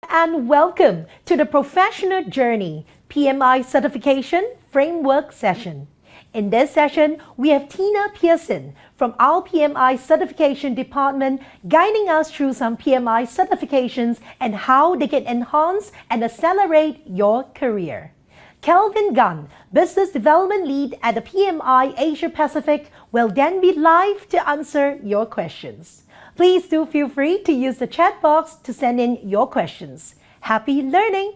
and welcome to the Professional Journey PMI Certification Framework session. In this session, we have Tina Pearson from our PMI Certification Department guiding us through some PMI certifications and how they can enhance and accelerate your career. Kelvin Gunn, Business Development Lead at the PMI Asia Pacific, will then be live to answer your questions. Please do feel free to use the chat box to send in your questions. Happy learning!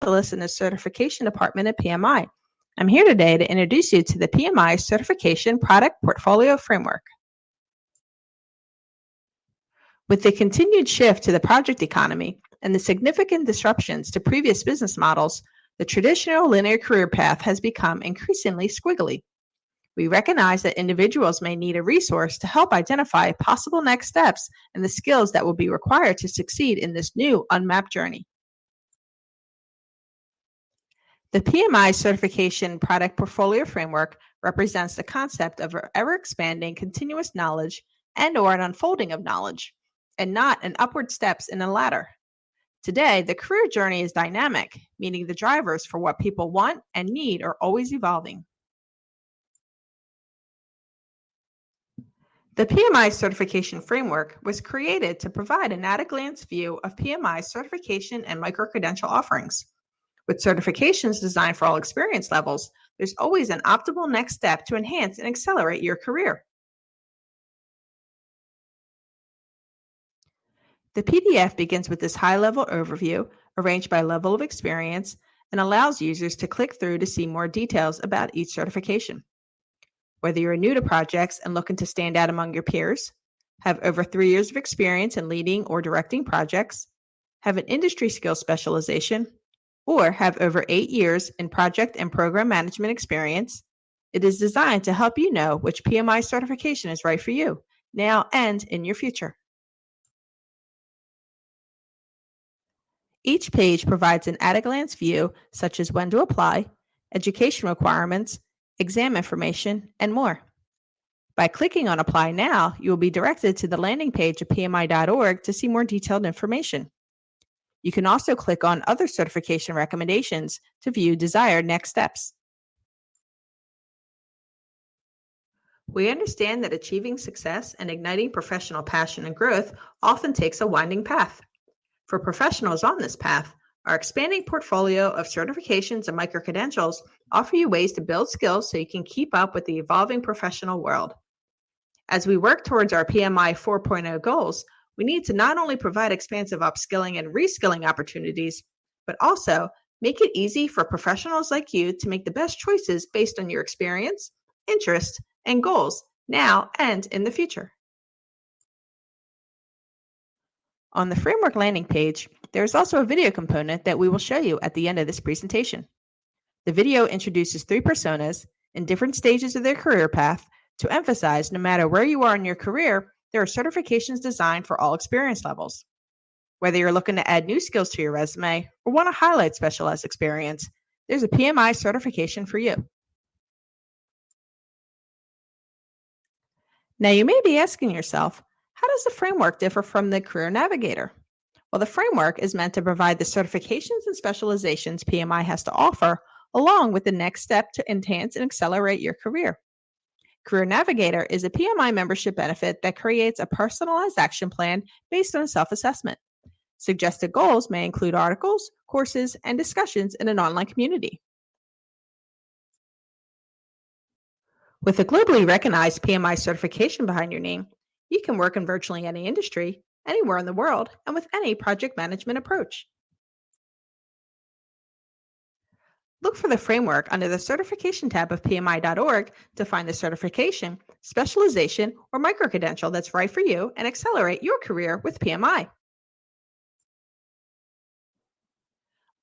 In the Certification Department at PMI. I'm here today to introduce you to the PMI Certification Product Portfolio Framework. With the continued shift to the project economy and the significant disruptions to previous business models, the traditional linear career path has become increasingly squiggly. We recognize that individuals may need a resource to help identify possible next steps and the skills that will be required to succeed in this new unmapped journey. The PMI Certification Product Portfolio Framework represents the concept of ever-expanding continuous knowledge and/or an unfolding of knowledge, and not an upward steps in a ladder. Today, the career journey is dynamic, meaning the drivers for what people want and need are always evolving. The PMI Certification Framework was created to provide an at-a-glance view of PMI certification and micro-credential offerings. With certifications designed for all experience levels, there's always an optimal next step to enhance and accelerate your career. The PDF begins with this high-level overview, arranged by level of experience, and allows users to click through to see more details about each certification. Whether you're new to projects and looking to stand out among your peers, have over 3 years of experience in leading or directing projects, have an industry skill specialization, or have over 8 years in project and program management experience, it is designed to help you know which PMI certification is right for you, now and in your future. Each page provides an at-a-glance view, such as when to apply, education requirements, exam information, and more. By clicking on Apply Now, you will be directed to the landing page of PMI.org to see more detailed information. You can also click on Other Certification Recommendations to view desired next steps. We understand that achieving success and igniting professional passion and growth often takes a winding path. For professionals on this path, our expanding portfolio of certifications and micro-credentials offer you ways to build skills so you can keep up with the evolving professional world. As we work towards our PMI 4.0 goals, we need to not only provide expansive upskilling and reskilling opportunities, but also make it easy for professionals like you to make the best choices based on your experience, interests, and goals now and in the future. On the framework landing page, there is also a video component that we will show you at the end of this presentation. The video introduces 3 personas in different stages of their career path to emphasize no matter where you are in your career, there are certifications designed for all experience levels. Whether you're looking to add new skills to your resume or want to highlight specialized experience, there's a PMI certification for you. Now you may be asking yourself, how does the framework differ from the Career Navigator? Well, the framework is meant to provide the certifications and specializations PMI has to offer, along with the next step to enhance and accelerate your career. Career Navigator is a PMI membership benefit that creates a personalized action plan based on a self-assessment. Suggested goals may include articles, courses, and discussions in an online community. With a globally recognized PMI certification behind your name, you can work in virtually any industry, anywhere in the world, and with any project management approach. Look for the framework under the Certification tab of PMI.org to find the certification, specialization, or micro-credential that's right for you and accelerate your career with PMI.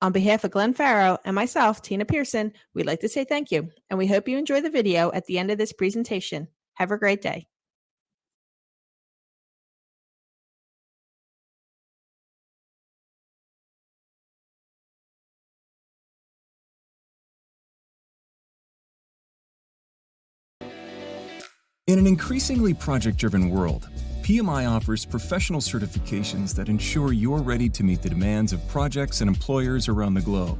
On behalf of Glenn Farrow and myself, Tina Pearson, we'd like to say thank you, and we hope you enjoy the video at the end of this presentation. Have a great day. In an increasingly project-driven world, PMI offers professional certifications that ensure you're ready to meet the demands of projects and employers around the globe.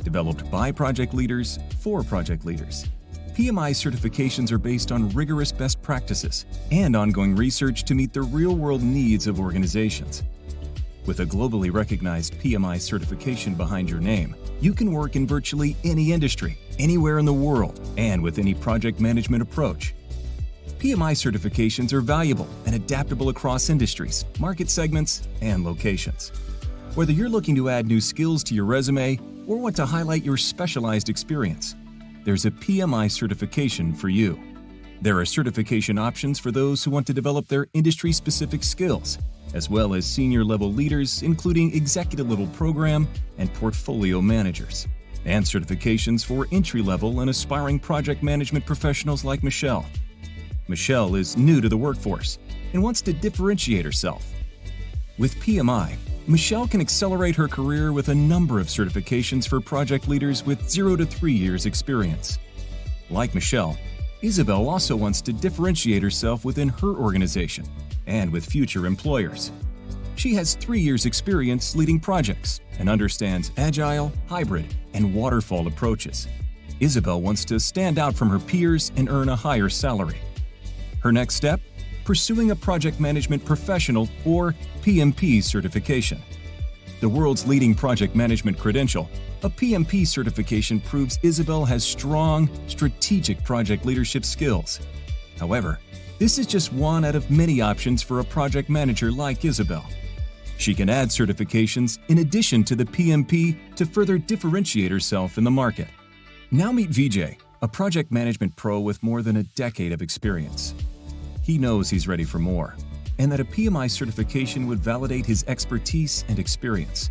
Developed by project leaders for project leaders, PMI certifications are based on rigorous best practices and ongoing research to meet the real-world needs of organizations. With a globally recognized PMI certification behind your name, you can work in virtually any industry, anywhere in the world, and with any project management approach. PMI certifications are valuable and adaptable across industries, market segments, and locations. Whether you're looking to add new skills to your resume or want to highlight your specialized experience, there's a PMI certification for you. There are certification options for those who want to develop their industry-specific skills, as well as senior-level leaders, including executive-level program and portfolio managers, and certifications for entry-level and aspiring project management professionals like Michelle. Michelle is new to the workforce and wants to differentiate herself. With PMI, Michelle can accelerate her career with a number of certifications for project leaders with 0 to 3 years experience. Like Michelle, Isabel also wants to differentiate herself within her organization and with future employers. She has 3 years experience leading projects and understands agile, hybrid, and waterfall approaches. Isabel wants to stand out from her peers and earn a higher salary. Her next step? Pursuing a project management professional or PMP certification. The world's leading project management credential, a PMP certification proves Isabel has strong, strategic project leadership skills. However, this is just one out of many options for a project manager like Isabel. She can add certifications in addition to the PMP to further differentiate herself in the market. Now meet Vijay, a project management pro with more than a decade of experience. He knows he's ready for more, and that a PMI certification would validate his expertise and experience.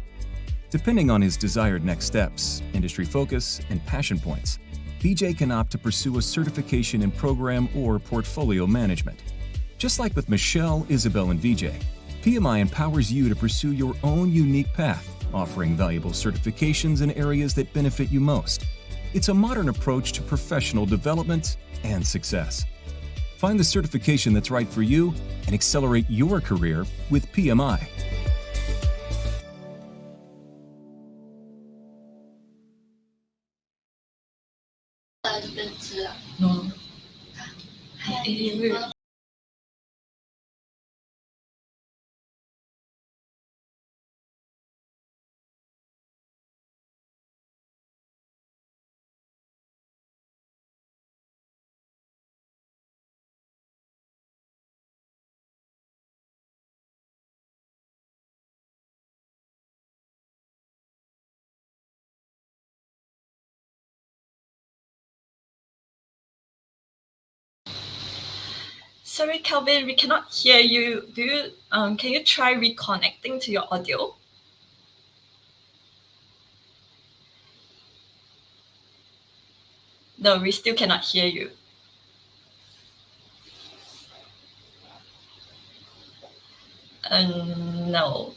Depending on his desired next steps, industry focus, and passion points, Vijay can opt to pursue a certification in program or portfolio management. Just like with Michelle, Isabel, and Vijay, PMI empowers you to pursue your own unique path, offering valuable certifications in areas that benefit you most. It's a modern approach to professional development and success. Find the certification that's right for you and accelerate your career with PMI. No. Sorry, Calvin, we cannot hear you. Can you try reconnecting to your audio? No, we still cannot hear you. No.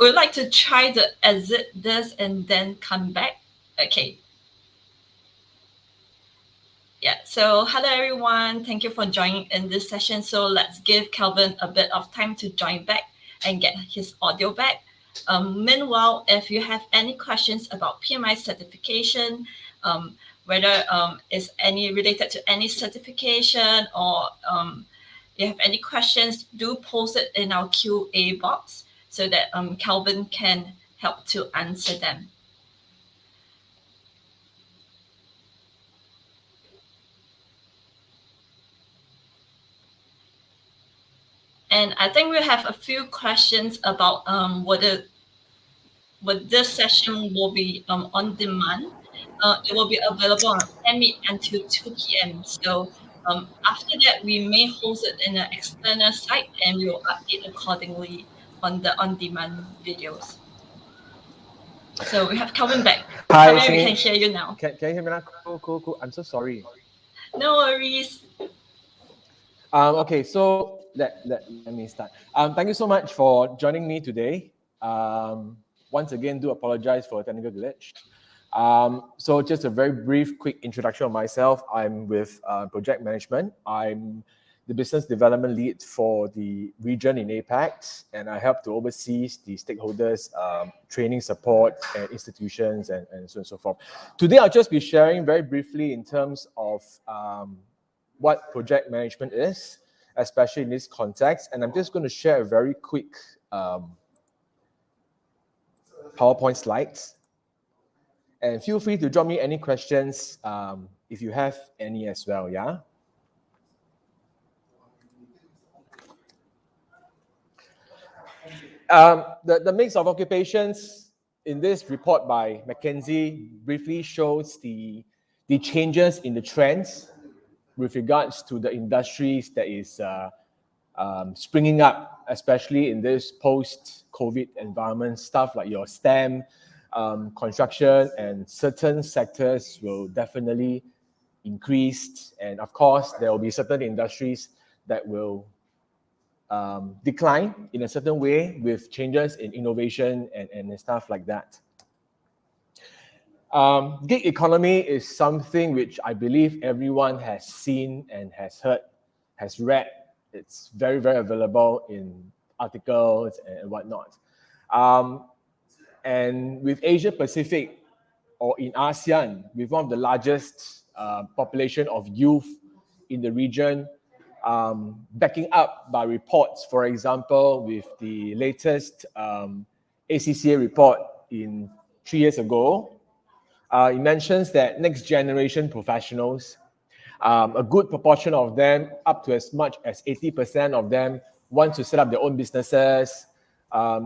We'd like to try to exit this and then come back. Okay. Yeah, so hello everyone. Thank you for joining in this session. So let's give Calvin a bit of time to join back and get his audio back. Meanwhile, if you have any questions about PMI certification, whether it's any related to any certification or you have any questions, do post it in our QA box so that Calvin can help to answer them. And I think we have a few questions about whether this session will be on demand. It will be available on 10 until 2 p.m. So after that, we may host it in an external site and we will update accordingly on the on-demand videos. So we have Kelvin back. Hi, Kelvin, we can hear you now. Can you hear me now? Cool. I'm so sorry. No worries. Okay, so let me start. Thank you so much for joining me today. Once again, do apologize for a technical glitch. So just a very brief, quick introduction of myself. I'm with Project Management. I'm the business development lead for the region in APAC, and I help to oversee the stakeholders, training support, and institutions, and so on and so forth. Today, I'll just be sharing very briefly in terms of what project management is, especially in this context. And I'm just going to share a very quick PowerPoint slides. And feel free to drop me any questions if you have any as well, yeah? The mix of occupations in this report by McKinsey briefly shows the changes in the trends with regards to the industries that is springing up, especially in this post-COVID environment. Stuff like your STEM, construction, and certain sectors will definitely increase. And of course, there will be certain industries that will decline in a certain way with changes in innovation and stuff like that. Gig economy is something which I believe everyone has seen and has heard, has read. It's very, very available in articles and whatnot. And with Asia Pacific or in ASEAN, with one of the largest population of youth in the region, backing up by reports, for example, with the latest ACCA report in 3 years ago, it mentions that next generation professionals, a good proportion of them, up to as much as 80% of them, want to set up their own businesses.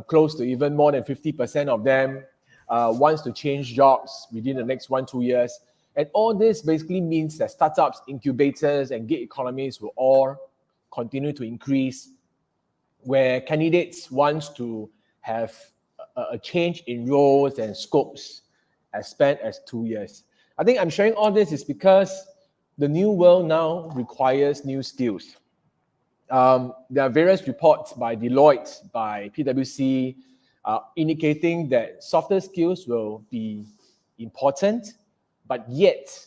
Close to even more than 50% of them wants to change jobs within the next 1-2 years. And all this basically means that startups, incubators, and gig economies will all continue to increase, where candidates want to have a change in roles and scopes as span as 2 years. I think I'm sharing all this is because the new world now requires new skills. There are various reports by Deloitte, by PwC, indicating that softer skills will be important, but yet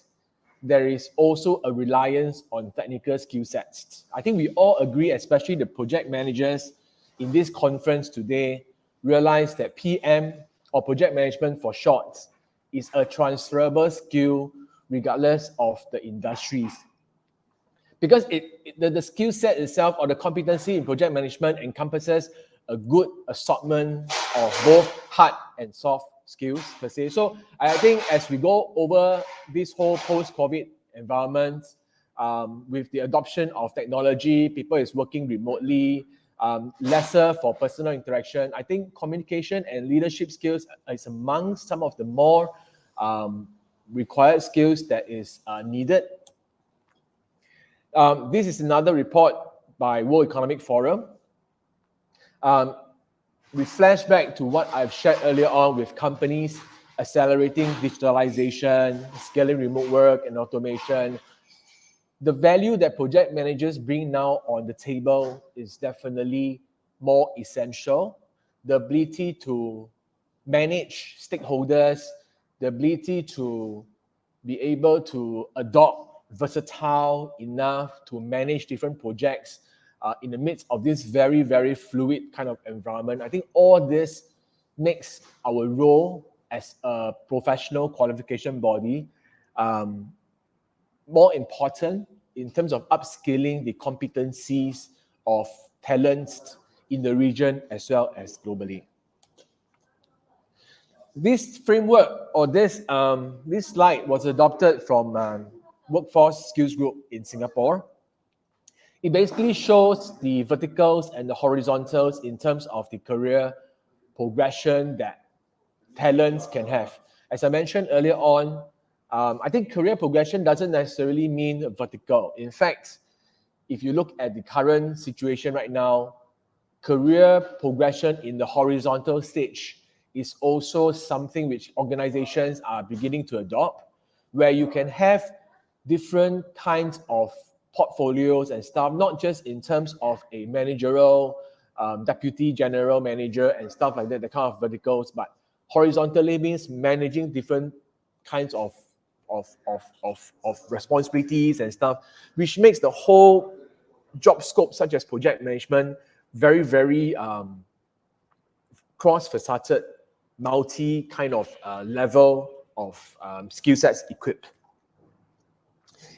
there is also a reliance on technical skill sets. I think we all agree, especially the project managers in this conference today, realize that PM, or project management for short, is a transferable skill regardless of the industries. Because the skill set itself or the competency in project management encompasses a good assortment of both hard and soft skills per se. So I think as we go over this whole post-COVID environment, with the adoption of technology, people is working remotely, lesser for personal interaction. I think communication and leadership skills is among some of the more required skills that is needed. This is another report by World Economic Forum. We flash back to what I've shared earlier on with companies accelerating digitalization, scaling remote work and automation. The value that project managers bring now on the table is definitely more essential. The ability to manage stakeholders, the ability to be able to adopt versatile enough to manage different projects in the midst of this very, very fluid kind of environment. I think all this makes our role as a professional qualification body more important in terms of upskilling the competencies of talents in the region as well as globally. This framework or this slide was adopted from Workforce Skills Group in Singapore. It basically shows the verticals and the horizontals in terms of the career progression that talents can have. As I mentioned earlier on, I think career progression doesn't necessarily mean vertical. In fact, if you look at the current situation right now, career progression in the horizontal stage is also something which organizations are beginning to adopt, where you can have different kinds of portfolios and stuff, not just in terms of a managerial, deputy general manager and stuff like that, the kind of verticals, but horizontally means managing different kinds of responsibilities and stuff, which makes the whole job scope, such as project management, very, very cross-faceted, multi kind of level of skill sets equipped.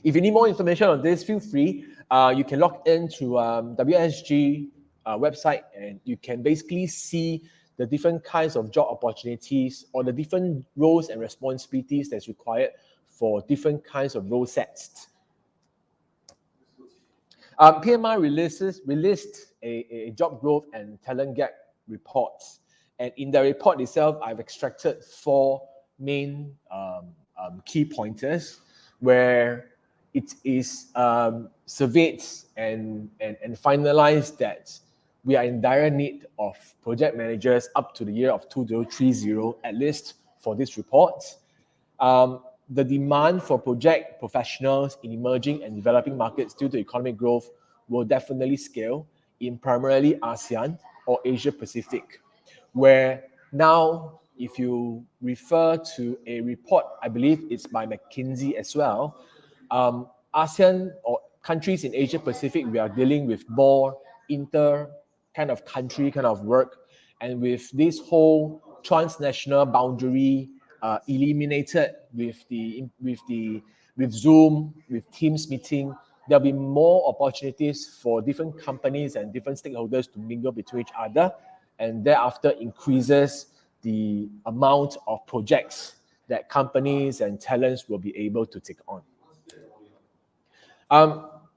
If you need more information on this, feel free. You can log into WSG website and you can basically see the different kinds of job opportunities or the different roles and responsibilities that's required for different kinds of role sets. PMI released a job growth and talent gap report. And in the report itself, I've extracted 4 main key pointers where it is surveyed and finalized that we are in dire need of project managers up to the year of 2030, at least for this report. The demand for project professionals in emerging and developing markets due to economic growth will definitely scale in primarily ASEAN or Asia Pacific, where now, if you refer to a report, I believe it's by McKinsey as well, ASEAN or countries in Asia Pacific, we are dealing with more inter kind of country kind of work, and with this whole transnational boundary eliminated with Zoom, with Teams meeting, there'll be more opportunities for different companies and different stakeholders to mingle between each other, and thereafter increases the amount of projects that companies and talents will be able to take on.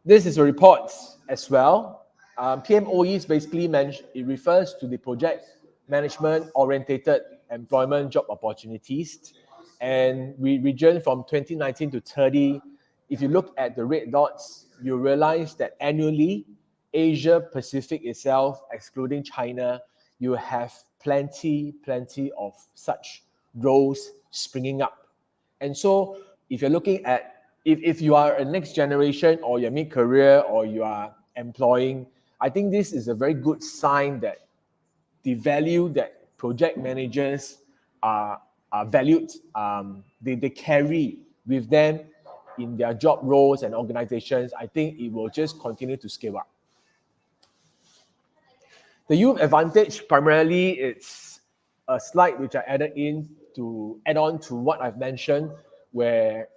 This is a report as well. PMOE is basically it refers to the project management orientated employment job opportunities, and we region from 2019 to 30. If you look at the red dots, you realize that annually, Asia Pacific itself, excluding China, you have plenty of such roles springing up. And so if you're looking at, if you are a next generation or you're mid-career or you are employing, I think this is a very good sign that the value that project managers are valued, they carry with them in their job roles and organizations. I think it will just continue to scale up. The youth advantage, primarily, it's a slide which I added in to add on to what I've mentioned, where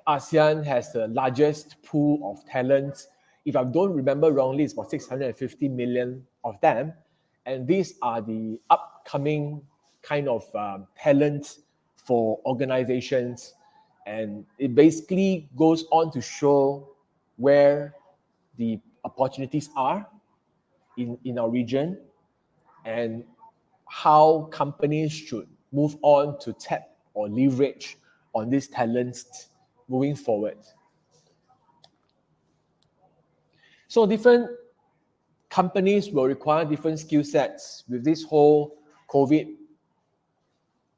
ASEAN has the largest pool of talents. If I don't remember wrongly, it's about 650 million of them. And these are the upcoming kind of talent for organizations. And it basically goes on to show where the opportunities are in our region and how companies should move on to tap or leverage on these talents moving forward. So different companies will require different skill sets with this whole COVID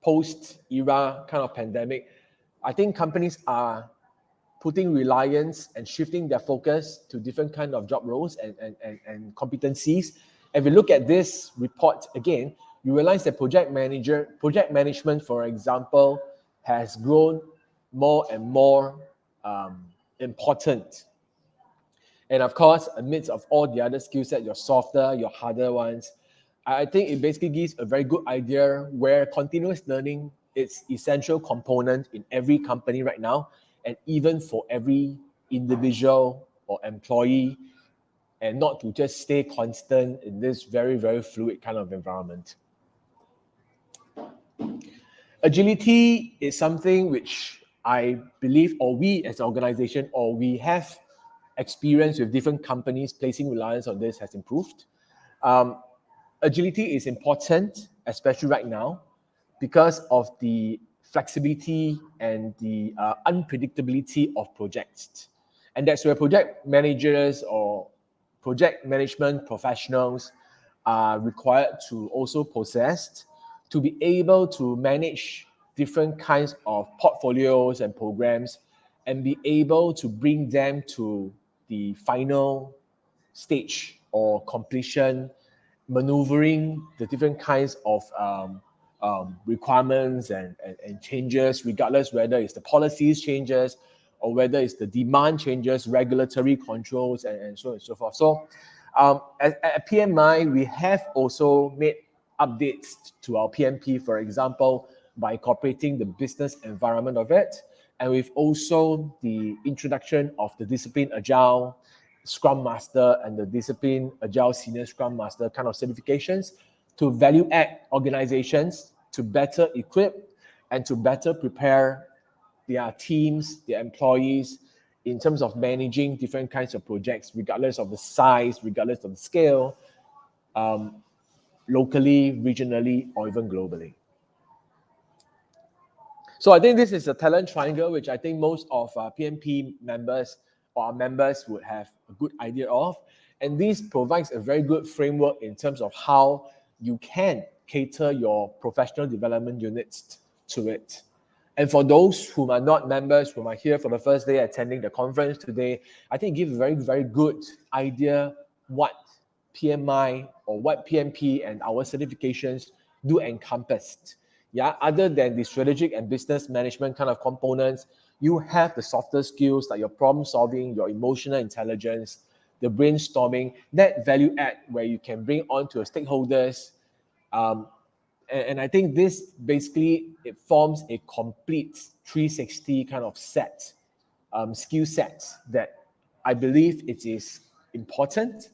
post-era kind of pandemic. I think companies are putting reliance and shifting their focus to different kind of job roles and competencies. If you look at this report again, you realize that project management, for example, has grown more and more important. And of course, amidst of all the other skill sets, your softer, your harder ones, I think it basically gives a very good idea where continuous learning is essential component in every company right now, and even for every individual or employee, and not to just stay constant in this very, very fluid kind of environment. Agility is something which I believe, or we as an organization, or we have experience with different companies placing reliance on this has improved. Agility is important, especially right now, because of the flexibility and the unpredictability of projects. And that's where project managers or project management professionals are required to also possess to be able to manage different kinds of portfolios and programs and be able to bring them to the final stage or completion, maneuvering the different kinds of requirements and changes, regardless whether it's the policies changes or whether it's the demand changes, regulatory controls, and so on and so forth. So at PMI, we have also made updates to our PMP, for example, by incorporating the business environment of it. And we've also the introduction of the Discipline Agile Scrum Master and the Discipline Agile Senior Scrum Master kind of certifications to value add organizations to better equip and to better prepare their teams, their employees in terms of managing different kinds of projects, regardless of the size, regardless of the scale, locally, regionally, or even globally. So I think this is a talent triangle, which I think most of PMP members or our members would have a good idea of. And this provides a very good framework in terms of how you can cater your professional development units to it. And for those who are not members, who are here for the first day attending the conference today, I think it gives a very, very good idea what PMI or what PMP and our certifications do encompass. Yeah, other than the strategic and business management kind of components, you have the softer skills like your problem solving, your emotional intelligence, the brainstorming, that value add where you can bring on to your stakeholders. And I think this basically, it forms a complete 360 kind of set, skill sets that I believe it is important,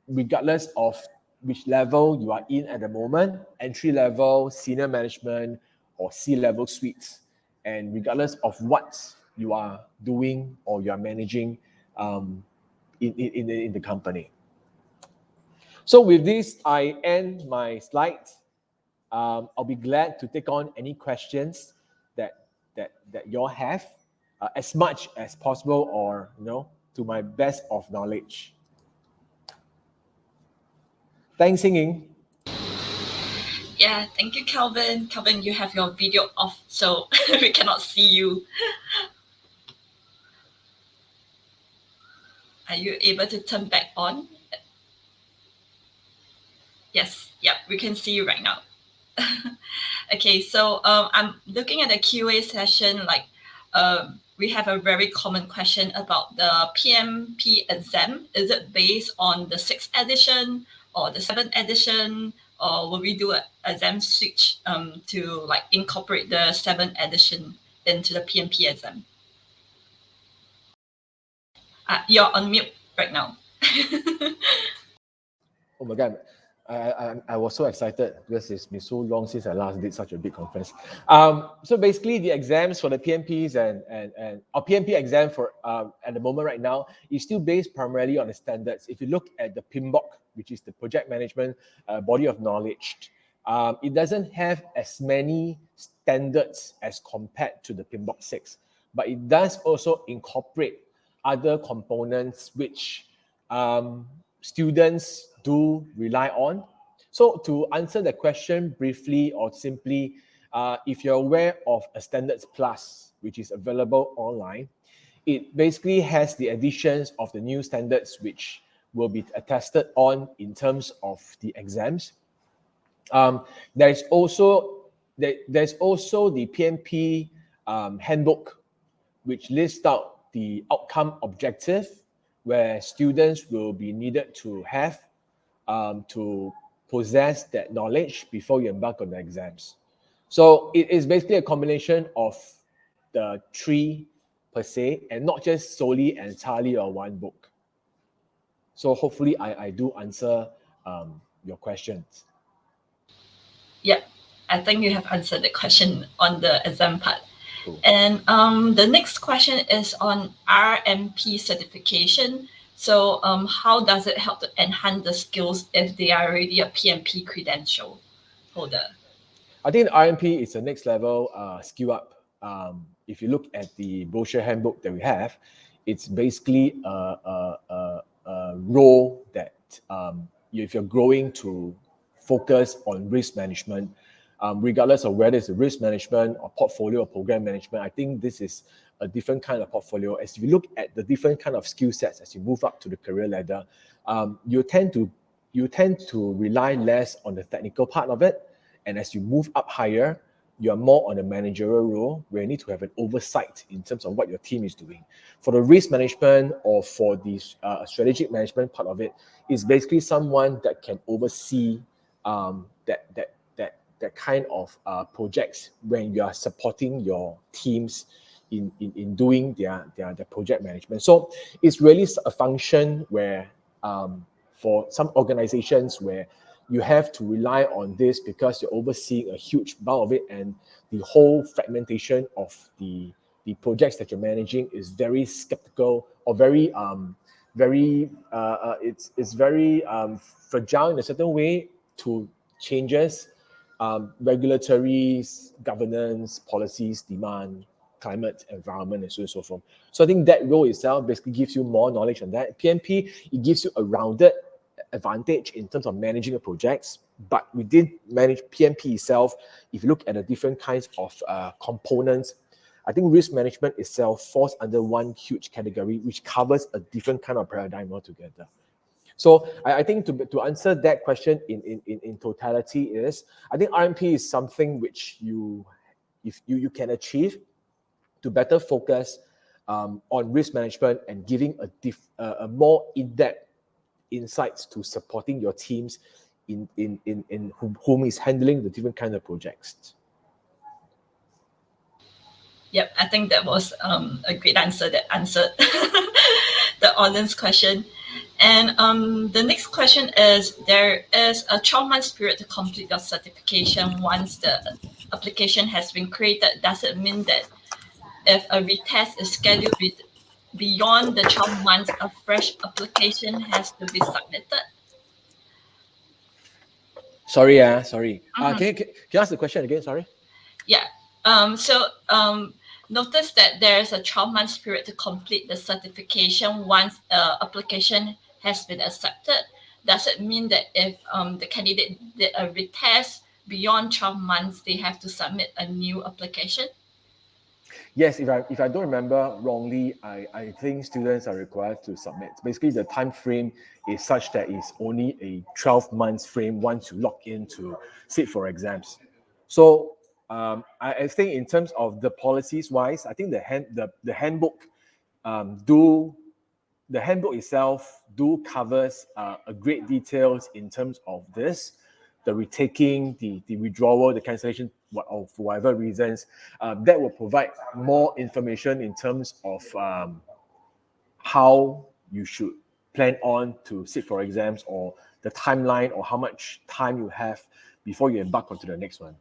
regardless of which level you are in at the moment, entry level, senior management, or C-level suites, and regardless of what you are doing or you are managing in the company. So with this, I end my slides. I'll be glad to take on any questions that you all have, as much as possible, or to my best of knowledge. Thanks, Singing. Yeah, thank you, Kelvin. Kelvin, you have your video off, so we cannot see you. Are you able to turn back on? Yes, yeah, we can see you right now. Okay, so I'm looking at the QA session. We have a very common question about the PMP exam. Is it based on the 6th edition or the 7th edition, or will we do an exam switch to incorporate the 7th edition into the PMP exam? You're on mute right now. Oh my God. I was so excited because it's been so long since I last did such a big conference. So basically, the exams for the PMPs and our PMP exam for at the moment right now is still based primarily on the standards. If you look at the PMBOK, which is the Project Management Body of Knowledge, it doesn't have as many standards as compared to the PMBOK 6, but it does also incorporate other components which students do rely on. So to answer the question briefly or simply, if you're aware of a Standards Plus, which is available online, it basically has the additions of the new standards which will be attested on in terms of the exams. There's also the PMP handbook, which lists out the outcome objective where students will be needed to have to possess that knowledge before you embark on the exams. So it is basically a combination of the three per se, and not just solely entirely on one book. So hopefully I do answer your questions. Yeah, I think you have answered the question on the exam part. Cool. And the next question is on RMP certification. So how does it help to enhance the skills if they are already a PMP credential holder? I think the RMP is the next level skill up. If you look at the brochure handbook that we have, it's basically a role that if you're growing to focus on risk management, regardless of whether it's risk management or portfolio or program management, I think this is a different kind of portfolio. As you look at the different kind of skill sets as you move up to the career ladder, you tend to rely less on the technical part of it. And as you move up higher, you are more on a managerial role where you need to have an oversight in terms of what your team is doing. For the risk management or for the strategic management part of it, is basically someone that can oversee that kind of projects when you are supporting your teams in doing their project management. So it's really a function where for some organizations where you have to rely on this because you're overseeing a huge bulk of it, and the whole fragmentation of the projects that you're managing is very skeptical or very it's very fragile in a certain way to changes, regulatory, governance, policies, demand, climate, environment, and so on and so forth. So I think that role itself basically gives you more knowledge on that. PMP, it gives you a rounded advantage in terms of managing the projects, but we did manage PMP itself. If you look at the different kinds of components, I think risk management itself falls under one huge category, which covers a different kind of paradigm altogether. So I think to answer that question in totality is, I think RMP is something which you can achieve to better focus on risk management and giving a more in-depth insights to supporting your teams in whom is handling the different kind of projects. Yep, I think that was a great answer that answered the audience question. And the next question is, there is a 12-month period to complete your certification once the application has been created. Does it mean that if a retest is scheduled beyond the 12 months, a fresh application has to be submitted? Sorry. Can you ask the question again? Sorry. Yeah. Notice that there is a 12-month period to complete the certification once application has been accepted. Does it mean that if the candidate did a retest beyond 12 months, they have to submit a new application? Yes, if I don't remember wrongly, I think students are required to submit. Basically, the time frame is such that it's only a 12 months frame once you log in to sit for exams. So I think in terms of the policies wise, I think the handbook the handbook itself covers a great details in terms of this, the retaking, the withdrawal, the cancellation of whatever reasons. That will provide more information in terms of how you should plan on to sit for exams, or the timeline, or how much time you have before you embark onto the next one.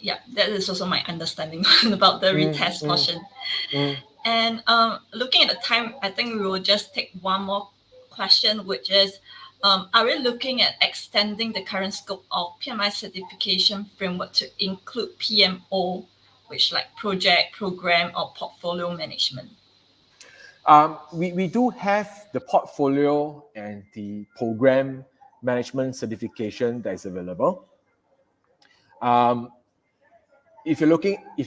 Yeah, that is also my understanding about the retest portion. And looking at the time, I think we will just take one more question, which is, are we looking at extending the current scope of PMI certification framework to include PMO, which like project, program, or portfolio management? We do have the portfolio and the program management certification that is available. If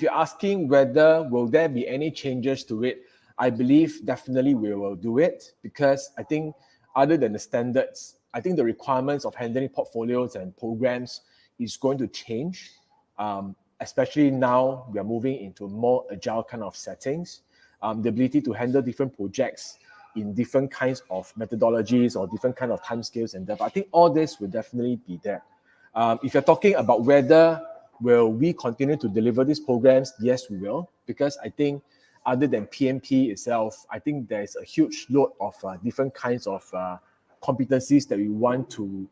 you're asking whether will there be any changes to it, I believe definitely we will do it, because I think other than the standards, I think the requirements of handling portfolios and programs is going to change, especially now we are moving into more agile kind of settings. The ability to handle different projects in different kinds of methodologies or different kind of timescales and I think all this will definitely be there. If you're talking about whether will we continue to deliver these programs, yes, we will, because I think other than PMP itself, I think there's a huge load of different kinds of competencies that we want to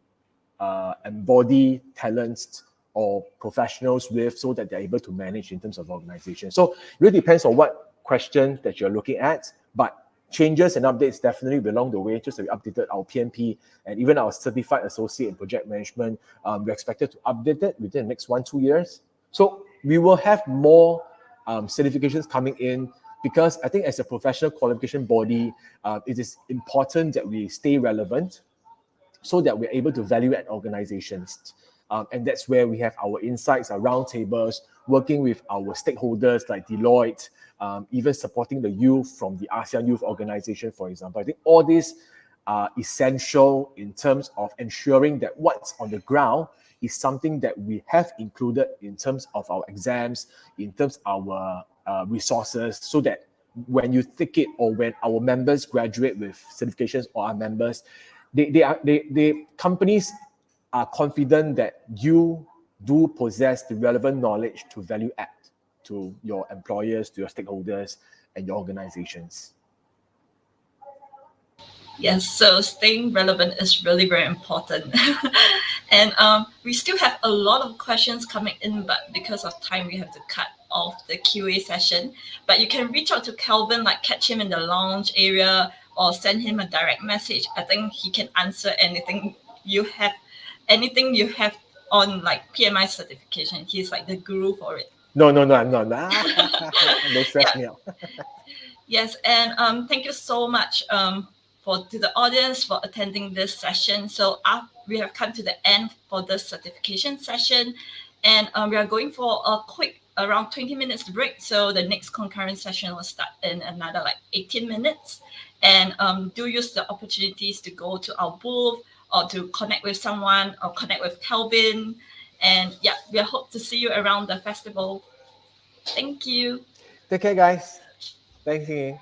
embody talents or professionals with so that they're able to manage in terms of organization. So it really depends on what question that you're looking at, but changes and updates definitely along the way. Just like we updated our PMP and even our certified associate in project management, we're expected to update it within the next 1-2 years. So we will have more certifications coming in, because I think as a professional qualification body, it is important that we stay relevant so that we're able to value add organizations. And that's where we have our insights, our roundtables, working with our stakeholders like Deloitte, even supporting the youth from the ASEAN Youth Organization, for example. I think all these are essential in terms of ensuring that what's on the ground is something that we have included in terms of our exams, in terms of our resources, so that when you take it or when our members graduate with certifications or our members, they companies are confident that you do possess the relevant knowledge to value add to your employers, to your stakeholders, and your organizations. Yes, so staying relevant is really very important. And we still have a lot of questions coming in, but because of time, we have to cut off the QA session. But you can reach out to Kelvin, like catch him in the lounge area or send him a direct message. I think he can answer anything you have on like PMI certification. He's like the guru for it. No, I'm not. Don't stress me out. Yes, and thank you so much to the audience for attending this session. So we have come to the end for the certification session, and we are going for a quick around 20 minutes break. So the next concurrent session will start in another like 18 minutes. And do use the opportunities to go to our booth or to connect with someone or connect with Kelvin. And yeah, we hope to see you around the festival. Thank you. Take care, guys. Thanks again.